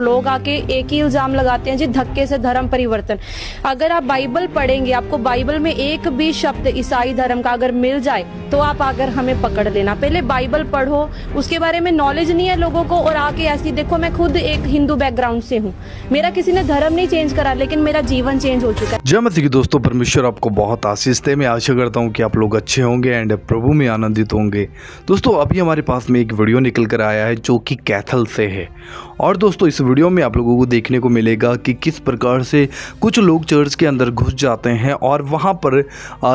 लोग आके एक ही इल्जाम लगाते हैं जी, धक्के से धर्म परिवर्तन। अगर आप बाइबल पढ़ेंगे, आपको बाइबल में एक भी शब्द ईसाई धर्म का अगर मिल जाए तो आप आकर हमें पकड़ लेना। पहले बाइबल पढ़ो, उसके बारे में नॉलेज नहीं है लोगों को, और आके ऐसी देखो, मैं खुद एक हिंदू बैकग्राउंड से हूँ, मेरा किसी ने धर्म नहीं चेंज करा, लेकिन मेरा जीवन चेंज हो चुका है। जय मसीह की दोस्तों, परमेश्वर आपको बहुत आशीष दे। मैं आशा करता हूँ कि आप लोग अच्छे होंगे एंड प्रभु में आनंदित होंगे। दोस्तों, अभी हमारे पास में एक वीडियो निकल कर आया है जो कि कैथल से है। और दोस्तों, इस वीडियो में आप लोगों को देखने को मिलेगा कि किस प्रकार से कुछ लोग चर्च के अंदर घुस जाते हैं और वहाँ पर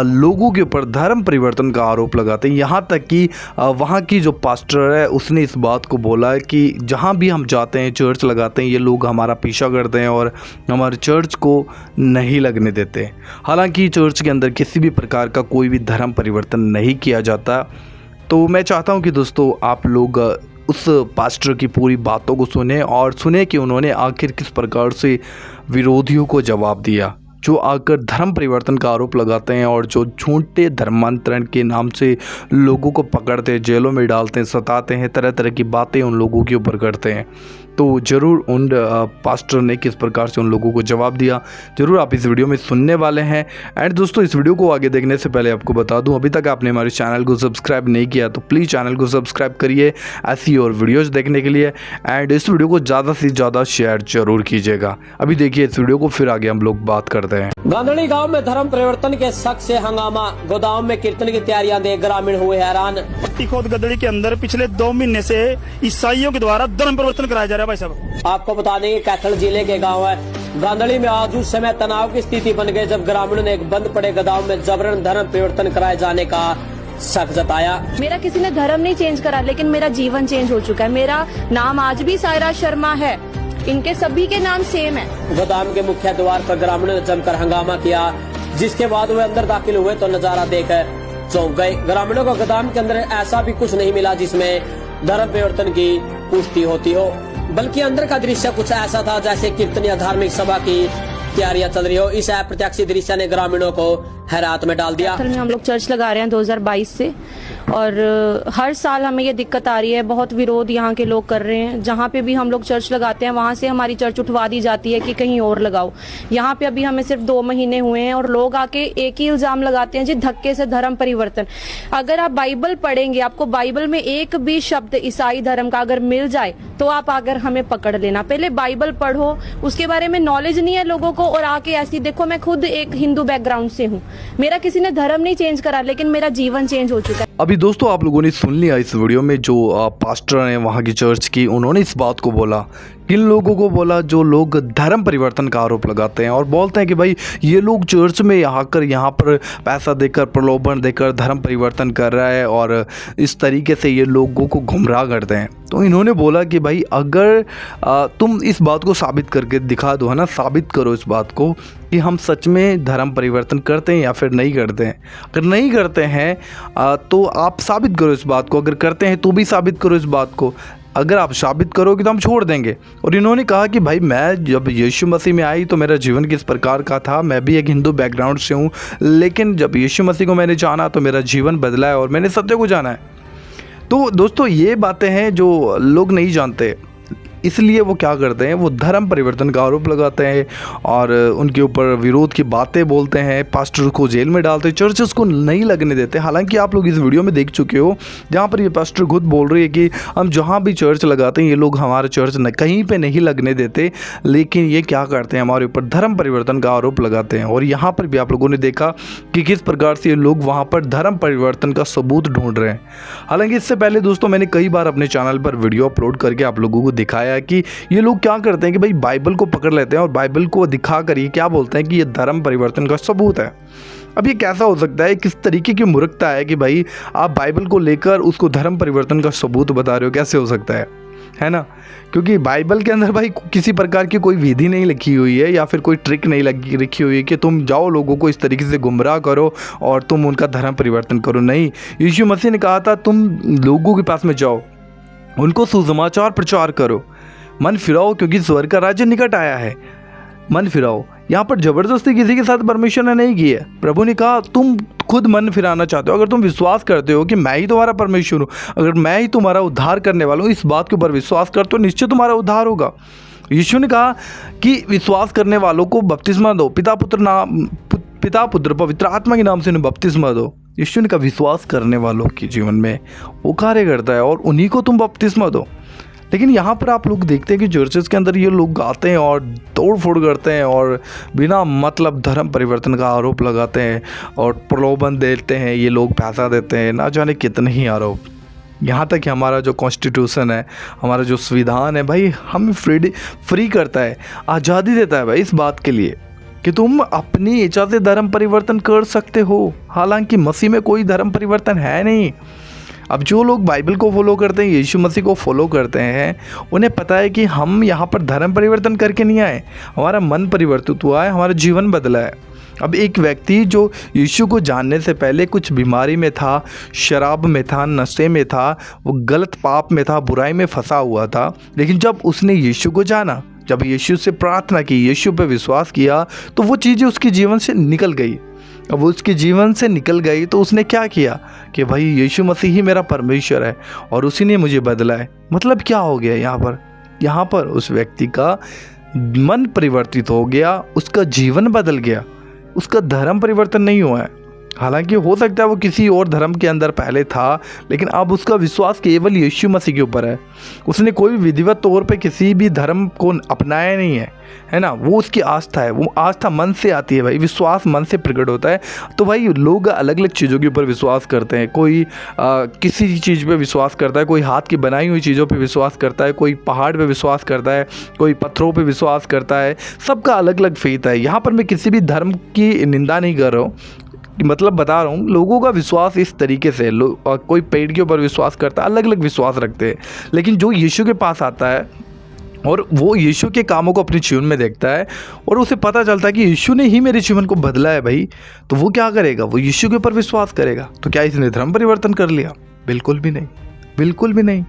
लोगों के ऊपर धर्म परिवर्तन का आरोप लगाते हैं। यहाँ तक कि वहाँ की जो पास्टर है उसने इस बात को बोला है कि जहाँ भी हम जाते हैं, चर्च लगाते हैं, ये लोग हमारा पीछा करते हैं और हमारे चर्च को नहीं लगने देते। हालांकि चर्च के अंदर किसी भी प्रकार का कोई भी धर्म परिवर्तन नहीं किया जाता। तो मैं चाहता हूँ कि दोस्तों आप लोग उस पास्टर की पूरी बातों को सुने और सुने कि उन्होंने आखिर किस प्रकार से विरोधियों को जवाब दिया, जो आकर धर्म परिवर्तन का आरोप लगाते हैं और जो झूठे धर्मांतरण के नाम से लोगों को पकड़ते हैं, जेलों में डालते हैं, सताते हैं, तरह तरह की बातें उन लोगों के ऊपर करते हैं। तो ज़रूर उन पास्टर ने किस प्रकार से उन लोगों को जवाब दिया, ज़रूर आप इस वीडियो में सुनने वाले हैं। एंड दोस्तों, इस वीडियो को आगे देखने से पहले आपको बता दूं, अभी तक आपने हमारे चैनल को सब्सक्राइब नहीं किया तो प्लीज़ चैनल को सब्सक्राइब करिए ऐसी और वीडियोज़ देखने के लिए। एंड इस वीडियो को ज़्यादा से ज़्यादा शेयर जरूर कीजिएगा। अभी देखिए इस वीडियो को, फिर आगे हम लोग बात करते हैं। गांधड़ी गांव में धर्म परिवर्तन के शक से हंगामा, गोदाम में कीर्तन की तैयारियां देख ग्रामीण हुए हैरान। खोद गदड़ी के अंदर पिछले 2 महीने से ईसाइयों के द्वारा धर्म परिवर्तन कराया जा रहा है भाई साहब। आपको बता दें कि कैथल जिले के गांव है गांधड़ी में आज उस समय तनाव की स्थिति बन गई जब ग्रामीणों ने एक बंद पड़े गोदाम में जबरन धर्म परिवर्तन कराए जाने का शक जताया। मेरा किसी ने धर्म नहीं चेंज करा, लेकिन मेरा जीवन चेंज हो चुका है। मेरा नाम आज भी सायरा शर्मा है, इनके सभी के नाम सेम है। गोदाम के मुख्य द्वार पर ग्रामीणों ने जमकर हंगामा किया, जिसके बाद वे अंदर दाखिल हुए तो नजारा देखकर चौंक गए। ग्रामीणों को गोदाम के अंदर ऐसा भी कुछ नहीं मिला जिसमें धर्म परिवर्तन की पुष्टि होती हो, बल्कि अंदर का दृश्य कुछ ऐसा था जैसे कीर्तन या धार्मिक सभा की तैयारियां चल रही हो। इस अप्रत्याशित दृश्य ने ग्रामीणों को हैरात में डाल दिया। कैथल में हम लोग चर्च लगा रहे हैं 2022 से, और हर साल हमें ये दिक्कत आ रही है, बहुत विरोध यहाँ के लोग कर रहे हैं। जहाँ पे भी हम लोग चर्च लगाते हैं वहाँ से हमारी चर्च उठवा दी जाती है कि कहीं और लगाओ। यहाँ पे अभी हमें सिर्फ 2 महीने हुए हैं और लोग आके एक ही इल्जाम लगाते हैं जी, धक्के से धर्म परिवर्तन। अगर आप बाइबल पढ़ेंगे, आपको बाइबल में एक भी शब्द ईसाई धर्म का अगर मिल जाए तो आप आकर हमें पकड़ लेना। पहले बाइबल पढ़ो, उसके बारे में नॉलेज नहीं है लोगों को, और आके ऐसी देखो, मैं खुद एक हिंदू बैकग्राउंड से हूँ, मेरा किसी ने धर्म नहीं चेंज करा, लेकिन मेरा जीवन चेंज हो चुका है। अभी दोस्तों आप लोगों ने सुन लिया इस वीडियो में, जो पास्टर हैं वहाँ की चर्च की, उन्होंने इस बात को बोला, किन लोगों को बोला, जो लोग धर्म परिवर्तन का आरोप लगाते हैं और बोलते हैं कि भाई ये लोग चर्च में आकर यहाँ पर पैसा देकर, प्रलोभन देकर धर्म परिवर्तन कर रहा है और इस तरीके से ये लोगों को गुमराह करते हैं। तो इन्होंने बोला कि भाई अगर तुम इस बात को साबित करके दिखा दो, है ना, साबित करो इस बात को कि हम सच में धर्म परिवर्तन करते हैं या फिर नहीं करते हैं। अगर नहीं करते हैं तो आप साबित करो इस बात को, अगर करते हैं तो भी साबित करो इस बात को। अगर आप साबित करोगे तो हम छोड़ देंगे। और इन्होंने कहा कि भाई मैं जब यीशु मसीह में आई तो मेरा जीवन किस प्रकार का था, मैं भी एक हिंदू बैकग्राउंड से हूँ, लेकिन जब यीशु मसीह को मैंने जाना तो मेरा जीवन बदला है और मैंने सत्य को जाना है। तो दोस्तों ये बातें हैं जो लोग नहीं जानते, इसलिए वो क्या करते हैं, वो धर्म परिवर्तन का आरोप लगाते हैं और उनके ऊपर विरोध की बातें बोलते हैं, पास्टर को जेल में डालते हैं, चर्चेस को नहीं लगने देते। हालांकि आप लोग इस वीडियो में देख चुके हो जहाँ पर ये पास्टर खुद बोल रही है कि हम जहाँ भी चर्च लगाते हैं ये लोग हमारा चर्च कहीं पे नहीं लगने देते, लेकिन ये क्या करते हैं, हमारे ऊपर धर्म परिवर्तन का आरोप लगाते हैं। और यहाँ पर भी आप लोगों ने देखा कि किस प्रकार से ये लोग वहाँ पर धर्म परिवर्तन का सबूत ढूंढ रहे हैं। हालांकि इससे पहले दोस्तों मैंने कई बार अपने चैनल पर वीडियो अपलोड करके आप लोगों को दिखाया कि ये लोग क्या करते हैं कि भाई बाइबल को पकड़ लेते हैं और बाइबल को दिखा कर ये क्या बोलते हैं कि ये धर्म परिवर्तन का सबूत है। अब ये कैसा हो सकता है, किस तरीके की मूर्खता है कि भाई आप बाइबल को लेकर उसको धर्म परिवर्तन का सबूत बता रहे हो, कैसे हो सकता है ना? क्योंकि बाइबल के अंदर भाई किसी प्रकार की कोई विधि नहीं लिखी हुई है या फिर कोई ट्रिक नहीं लिखी हुई है कि तुम जाओ लोगों को इस तरीके से गुमराह करो और तुम उनका धर्म परिवर्तन करो। नहीं, यीशु मसीह ने कहा था तुम लोगों के पास में जाओ, उनको सुसमाचार प्रचार करो, मन फिराओ क्योंकि स्वर्ग का राज्य निकट आया है। मन फिराओ, यहाँ पर जबरदस्ती किसी के साथ परमेश्वर ने नहीं की है। प्रभु ने कहा तुम खुद मन फिराना चाहते हो, अगर तुम विश्वास करते हो कि मैं ही तुम्हारा परमेश्वर हूँ, अगर मैं ही तुम्हारा उद्धार करने वाला हूँ, इस बात के ऊपर विश्वास करते हो, निश्चय तुम्हारा उद्धार होगा। यीशु ने कहा कि विश्वास करने वालों को बपतिस्मा दो, पिता पुत्र पवित्र आत्मा के नाम से उन्हें बपतिस्मा दो। यीशु ने कहा विश्वास करने वालों के जीवन में वो कार्य करता है और उन्हीं को तुम बपतिस्मा दो। लेकिन यहाँ पर आप लोग देखते हैं कि चर्चेस के अंदर ये लोग आते हैं और तोड़ फोड़ करते हैं और बिना मतलब धर्म परिवर्तन का आरोप लगाते हैं और प्रलोभन देते हैं, ये लोग पैसा देते हैं, ना जाने कितने ही आरोप। यहाँ तक कि हमारा जो कॉन्स्टिट्यूशन है, हमारा जो संविधान है भाई, हमें फ्री करता है, आज़ादी देता है भाई इस बात के लिए कि तुम अपनी इच्छा से धर्म परिवर्तन कर सकते हो। हालांकि मसीह में कोई धर्म परिवर्तन है नहीं। अब जो लोग बाइबल को फॉलो करते हैं, यीशु मसीह को फॉलो करते हैं, उन्हें पता है कि हम यहाँ पर धर्म परिवर्तन करके नहीं आए, हमारा मन परिवर्तित हुआ है, हमारा जीवन बदला है। अब एक व्यक्ति जो यीशु को जानने से पहले कुछ बीमारी में था, शराब में था, नशे में था, वो गलत पाप में था, बुराई में फंसा हुआ था, लेकिन जब उसने यीशु को जाना, जब यीशु से प्रार्थना की, यीशु पे विश्वास किया, तो वो चीज़ें उसके जीवन से निकल गई। अब वो उसके जीवन से निकल गई तो उसने क्या किया कि भाई यीशु मसीह ही मेरा परमेश्वर है और उसी ने मुझे बदला है। मतलब क्या हो गया यहाँ पर उस व्यक्ति का मन परिवर्तित हो गया, उसका जीवन बदल गया, उसका धर्म परिवर्तन नहीं हुआ है। हालांकि हो सकता है वो किसी और धर्म के अंदर पहले था, लेकिन अब उसका विश्वास केवल यीशु मसीह के ऊपर है। उसने कोई विधिवत तौर पे किसी भी धर्म को अपनाया नहीं है ना। वो उसकी आस्था है, वो आस्था मन से आती है भाई, विश्वास मन से प्रकट होता है। तो भाई लोग अलग अलग चीज़ों के ऊपर विश्वास करते हैं। कोई किसी चीज़ पे विश्वास करता है, कोई हाथ की बनाई हुई चीज़ों पे विश्वास करता है, कोई पहाड़ पे विश्वास करता है, कोई पत्थरों पे विश्वास करता है। सबका अलग अलग फेथ है। यहाँ पर मैं किसी भी धर्म की निंदा नहीं कर रहा हूँ, मतलब बता रहा हूँ लोगों का विश्वास इस तरीके से, कोई पेड़ के ऊपर विश्वास करता है, अलग अलग विश्वास रखते हैं। लेकिन जो यीशु के पास आता है और वो यीशु के कामों को अपने जीवन में देखता है और उसे पता चलता है कि यीशु ने ही मेरे जीवन को बदला है भाई, तो वो क्या करेगा, वो यीशु के ऊपर विश्वास करेगा। तो क्या इसने धर्म परिवर्तन कर लिया? बिल्कुल भी नहीं, बिल्कुल भी नहीं।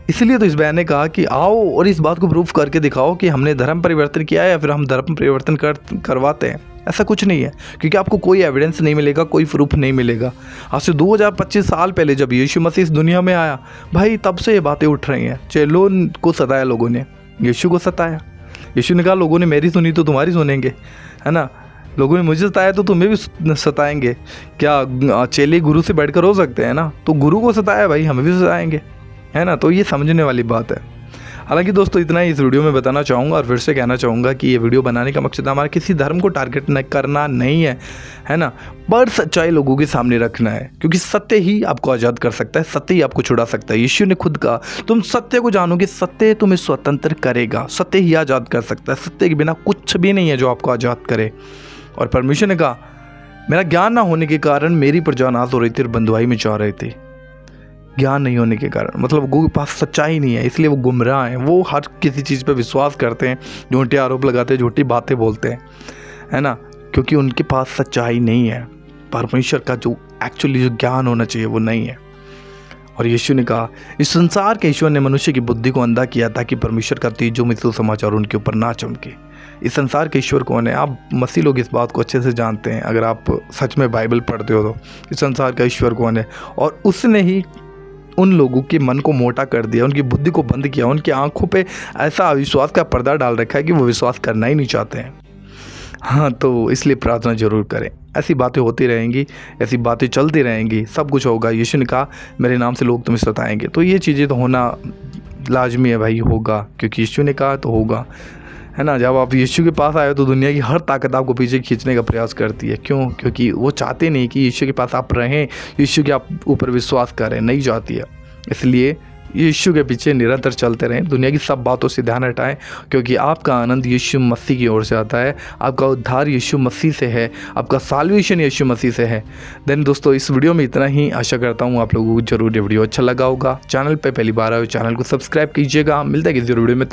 इसलिए तो इस बयान ने कहा कि आओ और इस बात को प्रूफ करके दिखाओ कि हमने धर्म परिवर्तन किया है या फिर हम धर्म परिवर्तन करवाते हैं। ऐसा कुछ नहीं है, क्योंकि आपको कोई एविडेंस नहीं मिलेगा, कोई प्रूफ नहीं मिलेगा। आज से 2025 साल पहले जब यीशु मसीह इस दुनिया में आया भाई, तब से ये बातें उठ रही हैं। चेलों को सताया लोगों ने, यीशु को सताया। यीशु ने कहा लोगों ने मेरी सुनी तो तुम्हारी सुनेंगे, है ना। लोगों ने मुझे सताया तो तुम्हें भी सताएंगे। क्या चेले गुरु से बैठकर हो सकते हैं ना? तो गुरु को सताया भाई, हमें भी सताएंगे, है ना। तो ये समझने वाली बात है। हालांकि दोस्तों इतना ही इस वीडियो में बताना चाहूँगा और फिर से कहना चाहूँगा कि ये वीडियो बनाने का मकसद हमारा किसी धर्म को टारगेट न करना नहीं है ना, पर सच्चाई लोगों के सामने रखना है, क्योंकि सत्य ही आपको आज़ाद कर सकता है, सत्य ही आपको छुड़ा सकता है। यीशु ने खुद कहा तुम सत्य को जानोगे, सत्य तुम्हें स्वतंत्र करेगा, सत्य ही आज़ाद कर सकता है। सत्य के बिना कुछ भी नहीं है जो आपको आज़ाद करे। और परमेश्वर ने कहा मेरा ज्ञान ना होने के कारण मेरी प्रजा नाश हो रही थी और बंधुआई में जा रहे थे। ज्ञान नहीं होने के कारण, मतलब लोगों के पास सच्चाई नहीं है, इसलिए वो गुमराह हैं। वो हर किसी चीज़ पे विश्वास करते हैं, झूठे आरोप लगाते हैं, झूठी बातें बोलते हैं, है ना, क्योंकि उनके पास सच्चाई नहीं है। परमेश्वर का जो एक्चुअली जो ज्ञान होना चाहिए वो नहीं है। और यीशु ने कहा इस संसार के ईश्वर ने मनुष्य की बुद्धि को अंधा किया ताकि परमेश्वर का तेजो में सुसमाचार उनके ऊपर ना चमके। इस संसार के ईश्वर कौन है? आप मसीह लोग इस बात को अच्छे से जानते हैं, अगर आप सच में बाइबल पढ़ते हो तो। इस संसार का ईश्वर कौन है? और उसने ही उन लोगों के मन को मोटा कर दिया, उनकी बुद्धि को बंद किया, उनकी आंखों पे ऐसा अविश्वास का पर्दा डाल रखा है कि वो विश्वास करना ही नहीं चाहते हैं। हाँ, तो इसलिए प्रार्थना जरूर करें। ऐसी बातें होती रहेंगी, ऐसी बातें चलती रहेंगी, सब कुछ होगा। यीशु ने कहा मेरे नाम से लोग तुम्हें सताएंगे, तो ये चीज़ें तो होना लाजमी है भाई, होगा, क्योंकि यीशु ने कहा तो होगा, है ना। जब आप यीशु के पास आए तो दुनिया की हर ताकत आपको पीछे खींचने का प्रयास करती है। क्यों? क्योंकि वो चाहते नहीं कि यीशु के पास आप रहें, यीशु के आप ऊपर विश्वास करें, नहीं चाहती है। इसलिए यीशु के पीछे निरंतर चलते रहें, दुनिया की सब बातों से ध्यान हटाएं, क्योंकि आपका आनंद यीशु मसीह की ओर से आता है, आपका उद्धार यीशु मसीह से है, आपका साल्वेशन यीशु मसीह से है। देन दोस्तों इस वीडियो में इतना ही। आशा करता हूँ आप लोगों को जरूर ये वीडियो अच्छा लगा होगा। चैनल पे पहली बार आए, चैनल को सब्सक्राइब कीजिएगा। मिलता है किसी वीडियो में।